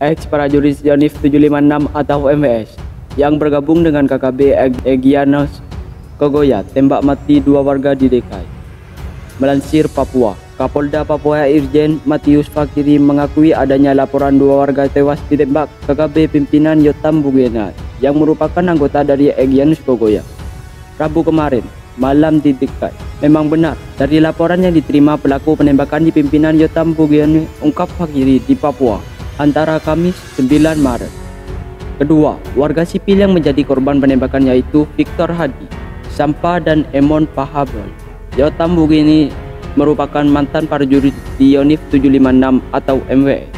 ex-prajurit Yonif 756 atau MWS yang bergabung dengan KKB Egyanus Kogoya tembak mati 2 warga di DKI. Melansir Papua, Kapolda Papua Irjen Matius Fakiri mengakui adanya laporan 2 warga tewas ditembak KKB pimpinan Yotam Bugena yang merupakan anggota dari Egyanus Kogoya Rabu kemarin malam di DKI. Memang benar, dari laporan yang diterima pelaku penembakan di pimpinan Yotam Bugena, ungkap Fakiri di Papua antara Kamis 9 Maret. Kedua, warga sipil yang menjadi korban penembakan yaitu Victor Hadi Sampa dan Emon Pahabol. Yotam Bugeni merupakan mantan prajurit di Yonif 756 atau MW.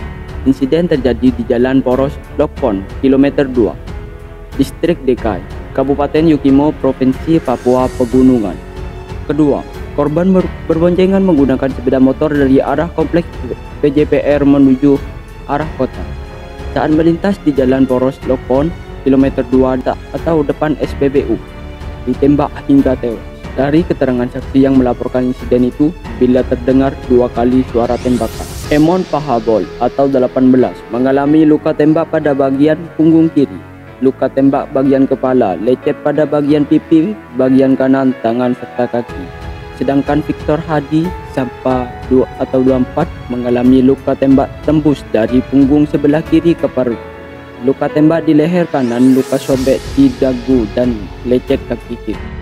Insiden terjadi di Jalan Poros Lokpon, kilometer 2, Distrik DKI, Kabupaten Yukimo, Provinsi Papua Pegunungan. Kedua, korban berboncengan menggunakan sepeda motor dari arah kompleks PJPR menuju arah kota. Saat melintas di Jalan Poros Lokpon, kilometer 2 atau depan SPBU, ditembak hingga tewas. Dari keterangan saksi yang melaporkan insiden itu, bila terdengar 2 kali suara tembakan. Emon Pahabol atau 18 mengalami luka tembak pada bagian punggung kiri, luka tembak bagian kepala, lecet pada bagian pipi, bagian kanan, tangan serta kaki. Sedangkan Victor Hadi Sampa 2 atau 24 mengalami luka tembak tembus dari punggung sebelah kiri ke perut, luka tembak di leher kanan, luka sobek di dagu dan lecet kaki kiri.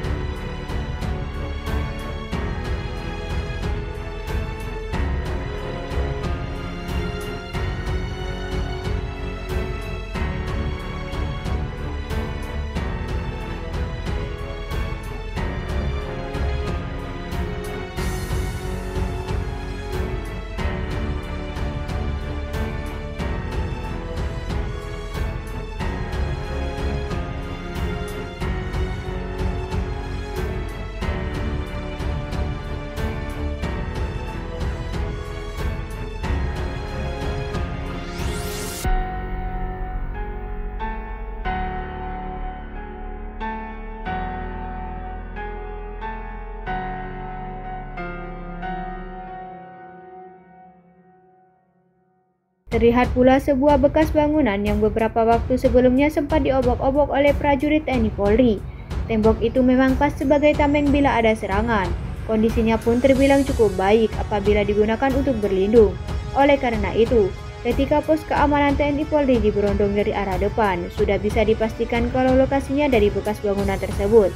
Terlihat pula sebuah bekas bangunan yang beberapa waktu sebelumnya sempat diobok-obok oleh prajurit TNI Polri. Tembok itu memang pas sebagai tameng bila ada serangan. Kondisinya pun terbilang cukup baik apabila digunakan untuk berlindung. Oleh karena itu, ketika pos keamanan TNI Polri diberondong dari arah depan, sudah bisa dipastikan kalau lokasinya dari bekas bangunan tersebut.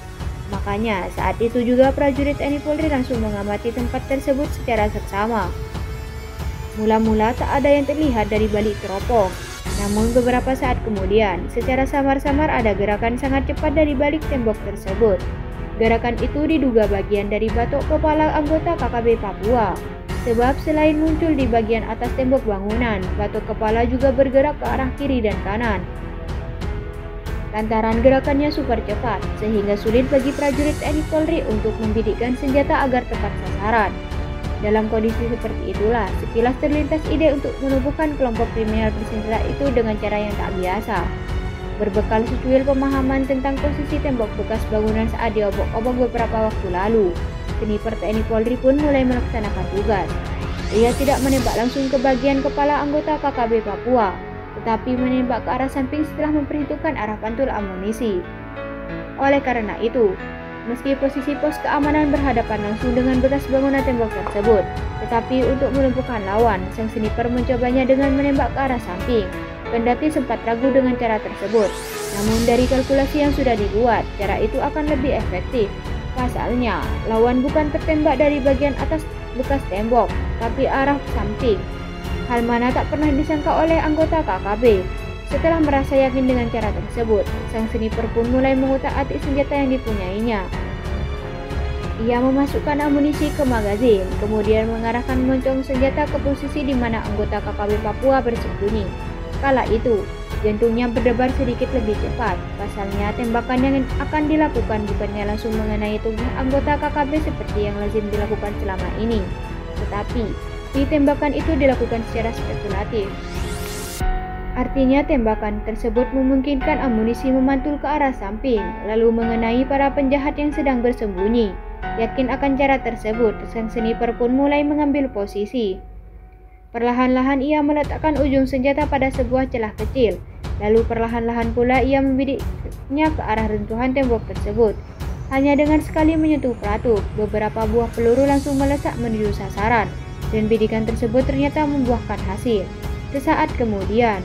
Makanya saat itu juga prajurit TNI Polri langsung mengamati tempat tersebut secara seksama. Mula-mula tak ada yang terlihat dari balik teropong, namun beberapa saat kemudian, secara samar-samar ada gerakan sangat cepat dari balik tembok tersebut. Gerakan itu diduga bagian dari batok kepala anggota KKB Papua, sebab selain muncul di bagian atas tembok bangunan, batok kepala juga bergerak ke arah kiri dan kanan. Lantaran gerakannya super cepat, sehingga sulit bagi prajurit TNI Polri untuk membidikkan senjata agar tepat sasaran. Dalam kondisi seperti itulah, sekilas terlintas ide untuk menubuhkan kelompok kriminal bersenjata itu dengan cara yang tak biasa. Berbekal secuil pemahaman tentang posisi tembok bekas bangunan saat diobok-obok beberapa waktu lalu, sniper TNI Polri pun mulai melaksanakan tugas. Ia tidak menembak langsung ke bagian kepala anggota KKB Papua, tetapi menembak ke arah samping setelah memperhitungkan arah pantul amunisi. Oleh karena itu, meski posisi pos keamanan berhadapan langsung dengan bekas bangunan tembok tersebut, tetapi untuk melumpuhkan lawan, sang sniper mencobanya dengan menembak ke arah samping. Kendati sempat ragu dengan cara tersebut, namun dari kalkulasi yang sudah dibuat, cara itu akan lebih efektif. Pasalnya, lawan bukan tertembak dari bagian atas bekas tembok, tapi arah samping. Hal mana tak pernah disangka oleh anggota KKB. Setelah merasa yakin dengan cara tersebut, sang sniper pun mulai mengutak-atik senjata yang dipunyainya. Ia memasukkan amunisi ke magazin, kemudian mengarahkan moncong senjata ke posisi di mana anggota KKB Papua bersembunyi. Kala itu, jantungnya berdebar sedikit lebih cepat. Pasalnya, tembakan yang akan dilakukan bukannya langsung mengenai tubuh anggota KKB seperti yang lazim dilakukan selama ini. Tetapi, tembakan itu dilakukan secara spekulatif. Artinya tembakan tersebut memungkinkan amunisi memantul ke arah samping, lalu mengenai para penjahat yang sedang bersembunyi. Yakin akan cara tersebut, sang sniper pun mulai mengambil posisi. Perlahan-lahan ia meletakkan ujung senjata pada sebuah celah kecil. Lalu perlahan-lahan pula ia membidiknya ke arah runtuhan tembok tersebut. Hanya dengan sekali menyentuh pelatup, beberapa buah peluru langsung melesak menuju sasaran, dan bidikan tersebut ternyata membuahkan hasil. Sesaat kemudian,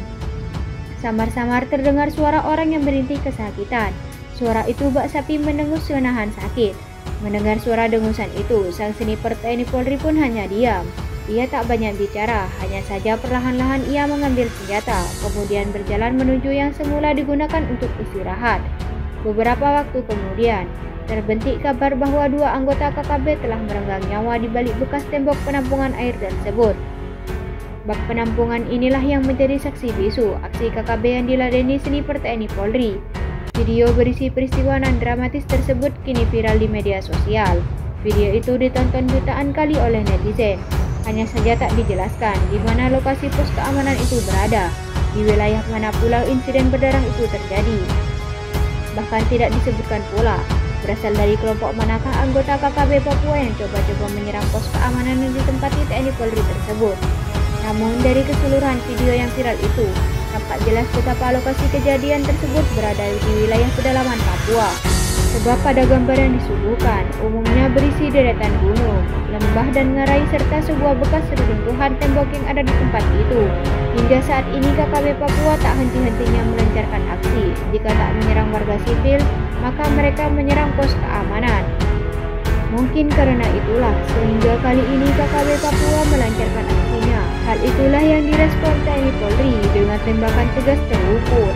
samar-samar terdengar suara orang yang merintih kesakitan. Suara itu bak sapi mendengus menahan sakit. Mendengar suara dengusan itu, sang sniper TNI Polri pun hanya diam. Ia tak banyak bicara, hanya saja perlahan-lahan ia mengambil senjata, kemudian berjalan menuju yang semula digunakan untuk istirahat. Beberapa waktu kemudian, terbentik kabar bahwa 2 anggota KKB telah merenggang nyawa di balik bekas tembok penampungan air tersebut. Bak penampungan inilah yang menjadi saksi bisu aksi KKB yang diladeni sniper TNI Polri. Video berisi peristiwa nan dramatis tersebut kini viral di media sosial. Video itu ditonton jutaan kali oleh netizen. Hanya saja tak dijelaskan di mana lokasi pos keamanan itu berada, di wilayah mana pula insiden berdarah itu terjadi. Bahkan tidak disebutkan pula berasal dari kelompok manakah anggota KKB Papua yang coba-coba menyerang pos keamanan yang ditempati TNI Polri tersebut. Namun dari keseluruhan video yang viral itu, tampak jelas betapa lokasi kejadian tersebut berada di wilayah pedalaman Papua. Sebab pada gambar yang disuguhkan umumnya berisi deretan gunung, lembah dan ngarai serta sebuah bekas reruntuhan tembok yang ada di tempat itu. Hingga saat ini KKB Papua tak henti-hentinya melancarkan aksi. Jika tak menyerang warga sipil, maka mereka menyerang pos keamanan. Mungkin karena itulah sehingga kali ini KKB Papua melancarkan aksinya. Hal itulah yang direspon TNI Polri dengan tembakan tegas terukur.